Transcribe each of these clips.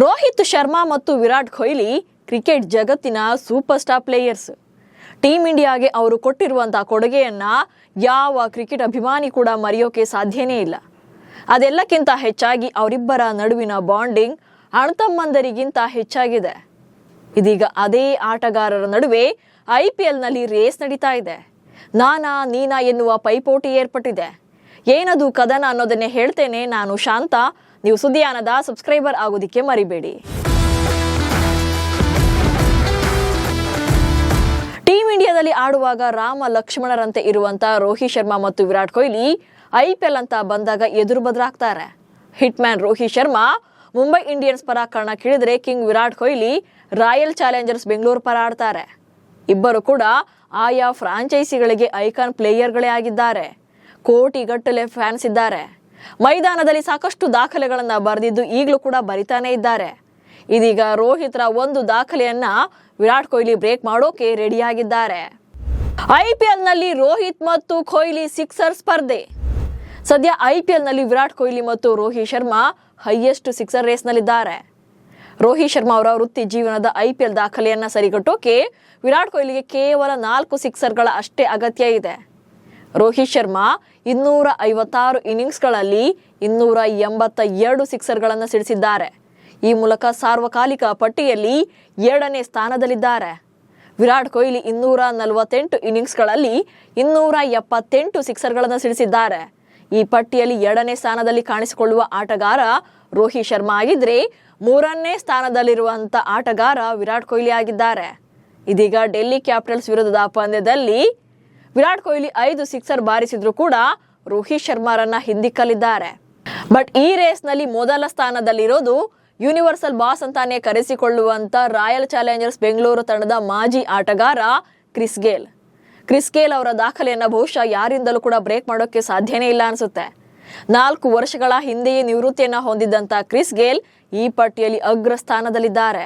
ರೋಹಿತ್ ಶರ್ಮಾ ಮತ್ತು ವಿರಾಟ್ ಕೊಹ್ಲಿ ಕ್ರಿಕೆಟ್ ಜಗತ್ತಿನ super star players. Team ಇಂಡಿಯಾಗೆ ಅವರು ಕೊಟ್ಟಿರುವಂತಹ ಕೊಡುಗೆಯನ್ನ ಯಾವ ಕ್ರಿಕೆಟ್ ಅಭಿಮಾನಿ ಕೂಡ ಮರೆಯೋಕೆ ಸಾಧ್ಯನೇ ಇಲ್ಲ. ಅದೆಲ್ಲಕ್ಕಿಂತ ಹೆಚ್ಚಾಗಿ ಅವರಿಬ್ಬರ ನಡುವಿನ ಬಾಂಡಿಂಗ್ ಅಣ್ತಮ್ಮಂದರಿಗಿಂತ ಹೆಚ್ಚಾಗಿದೆ. ಇದೀಗ ಅದೇ ಆಟಗಾರರ ನಡುವೆ IPLನಲ್ಲಿ ರೇಸ್ ನಡೀತಾ ಇದೆ. ನಾನಾ ನೀನಾ ಎನ್ನುವ ಪೈಪೋಟಿ ಏರ್ಪಟ್ಟಿದೆ. ಏನದು ಕದನ ಅನ್ನೋದನ್ನೇ ಹೇಳ್ತೇನೆ. ನಾನು ಶಾಂತ. ನೀವು ಸುದ್ದಿಯಾನದ ಸಬ್ಸ್ಕ್ರೈಬರ್ ಆಗೋದಿಕ್ಕೆ ಮರಿಬೇಡಿ. ಟೀಮ್ ಇಂಡಿಯಾದಲ್ಲಿ ಆಡುವಾಗ ರಾಮ ಲಕ್ಷ್ಮಣರಂತೆ ಇರುವಂತ ರೋಹಿತ್ ಶರ್ಮಾ ಮತ್ತು ವಿರಾಟ್ ಕೊಹ್ಲಿ IPL ಅಂತ ಬಂದಾಗ ಎದುರು ಬದಲಾಗ್ತಾರೆ. Hitman Rohit Sharma Mumbai Indians ಪರ ಕಣಕ್ಕಿಳಿದ್ರೆ king Virat Kohli Royal Challengers Bengaluru ಪರ ಆಡ್ತಾರೆ. ಇಬ್ಬರು ಕೂಡ ಆಯಾ ಫ್ರಾಂಚೈಸಿಗಳಿಗೆ ಐಕಾನ್ ಪ್ಲೇಯರ್ಗಳೇ ಆಗಿದ್ದಾರೆ. ಕೋಟಿಗಟ್ಟಲೆ ಫ್ಯಾನ್ಸ್ ಇದ್ದಾರೆ. ಮೈದಾನದಲ್ಲಿ ಸಾಕಷ್ಟು ದಾಖಲೆಗಳನ್ನ ಬರೆದಿದ್ದು ಈಗಲೂ ಕೂಡ ಬರಿತಾನೆ ಇದ್ದಾರೆ. ಇದೀಗ ರೋಹಿತ್ರ ಒಂದು ದಾಖಲೆಯನ್ನ ವಿರಾಟ್ ಕೊಹ್ಲಿ ಬ್ರೇಕ್ ಮಾಡೋಕೆ ರೆಡಿಯಾಗಿದ್ದಾರೆ. IPLನಲ್ಲಿ ರೋಹಿತ್ ಮತ್ತು ಕೊಹ್ಲಿ ಸಿಕ್ಸರ್ ಸ್ಪರ್ಧೆ. ಸದ್ಯ IPLನಲ್ಲಿ ವಿರಾಟ್ ಕೊಹ್ಲಿ ಮತ್ತು ರೋಹಿತ್ ಶರ್ಮಾ ಹೈಯೆಸ್ಟ್ ಸಿಕ್ಸರ್ ರೇಸ್ನಲ್ಲಿದ್ದಾರೆ. ರೋಹಿತ್ ಶರ್ಮಾ ಅವರ ವೃತ್ತಿ ಜೀವನದ IPL ದಾಖಲೆಯನ್ನ ಸರಿಗಟ್ಟೋಕೆ ವಿರಾಟ್ ಕೊಹ್ಲಿಗೆ ಕೇವಲ 4 ಸಿಕ್ಸರ್ಗಳ ಅಷ್ಟೇ ಅಗತ್ಯ ಇದೆ. ರೋಹಿತ್ ಶರ್ಮಾ 256 ಇನ್ನಿಂಗ್ಸ್ಗಳಲ್ಲಿ 282 ಸಿಕ್ಸರ್ಗಳನ್ನು ಸಿಡಿಸಿದ್ದಾರೆ. ಈ ಮೂಲಕ ಸಾರ್ವಕಾಲಿಕ ಪಟ್ಟಿಯಲ್ಲಿ 2ನೇ ಸ್ಥಾನದಲ್ಲಿದ್ದಾರೆ. ವಿರಾಟ್ ಕೊಹ್ಲಿ 248 ಇನ್ನಿಂಗ್ಸ್ಗಳಲ್ಲಿ 278 ಸಿಕ್ಸರ್ಗಳನ್ನು ಸಿಡಿಸಿದ್ದಾರೆ. ಈ ಪಟ್ಟಿಯಲ್ಲಿ 2ನೇ ಸ್ಥಾನದಲ್ಲಿ ಕಾಣಿಸಿಕೊಳ್ಳುವ ಆಟಗಾರ ರೋಹಿತ್ ಶರ್ಮಾ ಆಗಿದ್ರೆ 3ನೇ ಸ್ಥಾನದಲ್ಲಿರುವಂತ ಆಟಗಾರ ವಿರಾಟ್ ಕೊಹ್ಲಿ ಆಗಿದ್ದಾರೆ. ಇದೀಗ ಡೆಲ್ಲಿ ಕ್ಯಾಪಿಟಲ್ಸ್ ವಿರುದ್ಧದ ಪಂದ್ಯದಲ್ಲಿ ವಿರಾಟ್ ಕೊಹ್ಲಿ 5 ಸಿಕ್ಸರ್ ಬಾರಿಸಿದ್ರು ಕೂಡ ರೋಹಿತ್ ಶರ್ಮಾರನ್ನ ಹಿಂದಿಕ್ಕಲಿದ್ದಾರೆ. ಬಟ್ ಈ ರೇಸ್ನಲ್ಲಿ ಮೊದಲ ಸ್ಥಾನದಲ್ಲಿರೋದು ಯೂನಿವರ್ಸಲ್ ಬಾಸ್ ಅಂತಾನೆ ಕರೆಸಿಕೊಳ್ಳುವಂತ ರಾಯಲ್ ಚಾಲೆಂಜರ್ಸ್ ಬೆಂಗಳೂರು ತಂಡದ ಮಾಜಿ ಆಟಗಾರ ಕ್ರಿಸ್ ಗೇಲ್ ಅವರ ದಾಖಲೆಯನ್ನ ಬಹುಶಃ ಯಾರಿಂದಲೂ ಕೂಡ ಬ್ರೇಕ್ ಮಾಡೋಕೆ ಸಾಧ್ಯನೇ ಇಲ್ಲ ಅನ್ಸುತ್ತೆ. 4 ವರ್ಷಗಳ ಹಿಂದೆಯೇ ನಿವೃತ್ತಿಯನ್ನ ಹೊಂದಿದ್ದಂತ ಕ್ರಿಸ್ ಗೇಲ್ ಈ ಪಟ್ಟಿಯಲ್ಲಿ ಅಗ್ರ ಸ್ಥಾನದಲ್ಲಿದ್ದಾರೆ.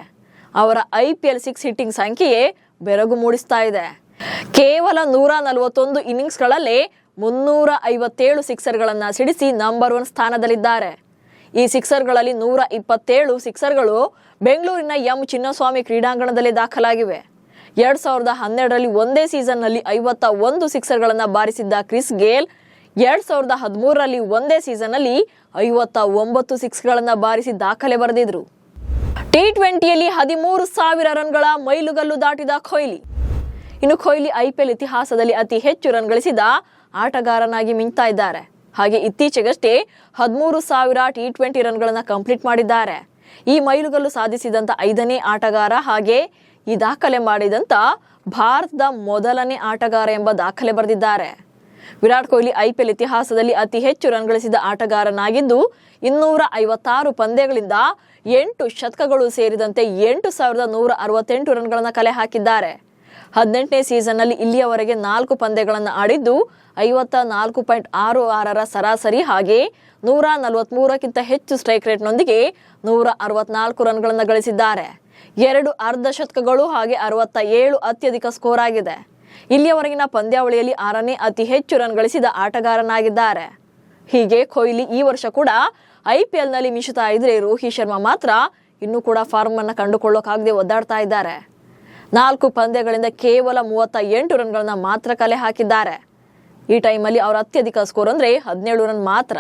ಅವರ IPL 6 ಹಿಟ್ಟಿಂಗ್ ಸಂಖ್ಯೆಯೇ ಬೆರಗು ಮೂಡಿಸ್ತಾ ಇದೆ. ಕೇವಲ 141 ಇನ್ನಿಂಗ್ಸ್ಗಳಲ್ಲೇ 357 ಸಿಕ್ಸರ್ಗಳನ್ನ ಸಿಡಿಸಿ ನಂಬರ್ 1 ಸ್ಥಾನದಲ್ಲಿದ್ದಾರೆ. ಈ ಸಿಕ್ಸರ್ಗಳಲ್ಲಿ 127 ಸಿಕ್ಸರ್ಗಳು ಬೆಂಗಳೂರಿನ ಚಿನ್ನಸ್ವಾಮಿ ಕ್ರೀಡಾಂಗಣದಲ್ಲಿ ದಾಖಲಾಗಿವೆ. 2012ರಲ್ಲಿ ಒಂದೇ ಸೀಸನ್ನಲ್ಲಿ 51 ಸಿಕ್ಸರ್ಗಳನ್ನ ಬಾರಿಸಿದ್ದ ಕ್ರಿಸ್ ಗೇಲ್ 2013ರಲ್ಲಿ ಒಂದೇ ಸೀಸನ್ನಲ್ಲಿ 59 ಸಿಕ್ಸ್ಗಳನ್ನ ಬಾರಿಸಿ ದಾಖಲೆ ಬರೆದಿದ್ರು. T20ಯಲ್ಲಿ 13,000 ರನ್ಗಳ ಮೈಲುಗಲ್ಲು ದಾಟಿದ ಕೊಹ್ಲಿ. ಇನ್ನು ಕೊಹ್ಲಿ IPL ಇತಿಹಾಸದಲ್ಲಿ ಅತಿ ಹೆಚ್ಚು ರನ್ ಗಳಿಸಿದ ಆಟಗಾರನಾಗಿ ಮಿಂಚ್ತಾ ಇದ್ದಾರೆ. ಹಾಗೆ ಇತ್ತೀಚೆಗಷ್ಟೇ 13,000 T20 ರನ್ಗಳನ್ನ ಕಂಪ್ಲೀಟ್ ಮಾಡಿದ್ದಾರೆ. ಈ ಮೈಲುಗಲ್ಲು ಸಾಧಿಸಿದಂತ 5ನೇ ಆಟಗಾರ, ಹಾಗೆ ಈ ದಾಖಲೆ ಮಾಡಿದಂತ ಭಾರತದ ಮೊದಲನೇ ಆಟಗಾರ ಎಂಬ ದಾಖಲೆ ಬರೆದಿದ್ದಾರೆ. ವಿರಾಟ್ ಕೊಹ್ಲಿ IPL ಇತಿಹಾಸದಲ್ಲಿ ಅತಿ ಹೆಚ್ಚು ರನ್ ಗಳಿಸಿದ ಆಟಗಾರನಾಗಿದ್ದು 256 ಪಂದ್ಯಗಳಿಂದ 8 ಶತಕಗಳು ಸೇರಿದಂತೆ 8,168 ರನ್ಗಳನ್ನ ಕಲೆ ಹಾಕಿದ್ದಾರೆ. 18ನೇ ಸೀಸನ್ನಲ್ಲಿ ಇಲ್ಲಿಯವರೆಗೆ 4 ಪಂದ್ಯಗಳನ್ನು ಆಡಿದ್ದು 54.66ರ ಸರಾಸರಿ, ಹಾಗೆ 143ಕ್ಕಿಂತ ಹೆಚ್ಚು ಸ್ಟ್ರೈಕ್ ರೇಟ್ನೊಂದಿಗೆ 164 ರನ್ಗಳನ್ನು ಗಳಿಸಿದ್ದಾರೆ. 2 ಅರ್ಧ ಶತಕಗಳು ಹಾಗೆ 67 ಅತ್ಯಧಿಕ ಸ್ಕೋರ್ ಆಗಿದೆ. ಇಲ್ಲಿಯವರೆಗಿನ ಪಂದ್ಯಾವಳಿಯಲ್ಲಿ 6ನೇ ಅತಿ ಹೆಚ್ಚು ರನ್ ಗಳಿಸಿದ ಆಟಗಾರನಾಗಿದ್ದಾರೆ. ಹೀಗೆ ಕೊಹ್ಲಿ ಈ ವರ್ಷ ಕೂಡ IPLನಲ್ಲಿ ಮಿಂಚುತ್ತಾ ಇದ್ರೆ ರೋಹಿತ್ ಶರ್ಮಾ ಮಾತ್ರ ಇನ್ನೂ ಕೂಡ ಫಾರ್ಮ್ ಅನ್ನ ಕಂಡುಕೊಳ್ಳೋಕಾಗದೆ ಒದ್ದಾಡ್ತಾ ಇದ್ದಾರೆ. 4 ಪಂದ್ಯಗಳಿಂದ ಕೇವಲ 38 ರನ್ಗಳನ್ನ ಮಾತ್ರ ಕಲೆ ಹಾಕಿದ್ದಾರೆ. ಈ ಟೈಮಲ್ಲಿ ಅವರ ಅತ್ಯಧಿಕ ಸ್ಕೋರ್ ಅಂದ್ರೆ 17 ರನ್ ಮಾತ್ರ.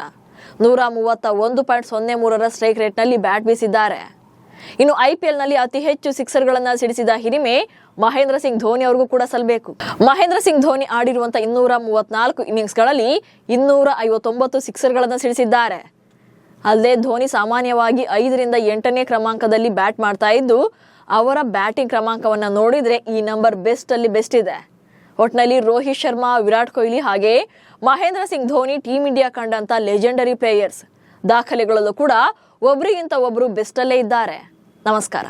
131.03ರ ಸ್ಟ್ರೈಕ್ ರೇಟ್ನಲ್ಲಿ ಬ್ಯಾಟ್ ಬೀಸಿದ್ದಾರೆ. ಇನ್ನು IPLನಲ್ಲಿ ಅತಿ ಹೆಚ್ಚು ಸಿಕ್ಸರ್ಗಳನ್ನ ಸಿಡಿಸಿದ ಹಿರಿಮೆ ಮಹೇಂದ್ರ ಸಿಂಗ್ ಧೋನಿ ಅವ್ರಿಗೂ ಕೂಡ ಸಲ್ಲಬೇಕು. ಮಹೇಂದ್ರ ಸಿಂಗ್ ಧೋನಿ ಆಡಿರುವಂತ 234 ಇನ್ನಿಂಗ್ಸ್ಗಳಲ್ಲಿ 259 ಸಿಕ್ಸರ್ಗಳನ್ನ ಸಿಡಿಸಿದ್ದಾರೆ. ಅಲ್ಲದೆ ಧೋನಿ ಸಾಮಾನ್ಯವಾಗಿ 5ರಿಂದ 8ನೇ ಕ್ರಮಾಂಕದಲ್ಲಿ ಬ್ಯಾಟ್ ಮಾಡ್ತಾ ಇದ್ದು ಅವರ ಬ್ಯಾಟಿಂಗ್ ಕ್ರಮಾಂಕವನ್ನ ನೋಡಿದ್ರೆ ಈ ನಂಬರ್ ಬೆಸ್ಟ್ ಅಲ್ಲಿ ಬೆಸ್ಟ್ ಇದೆ. ಒಟ್ನಲ್ಲಿ ರೋಹಿತ್ ಶರ್ಮಾ, ವಿರಾಟ್ ಕೊಹ್ಲಿ ಹಾಗೆ ಮಹೇಂದ್ರ ಸಿಂಗ್ ಧೋನಿ ಟೀಮ್ ಇಂಡಿಯಾ ಕಂಡಂತ ಲೆಜೆಂಡರಿ ಪ್ಲೇಯರ್ಸ್. ದಾಖಲೆಗಳಲ್ಲೂ ಕೂಡ ಒಬ್ರಿಗಿಂತ ಒಬ್ರು ಬೆಸ್ಟ್ ಅಲ್ಲೇ ಇದ್ದಾರೆ. ನಮಸ್ಕಾರ.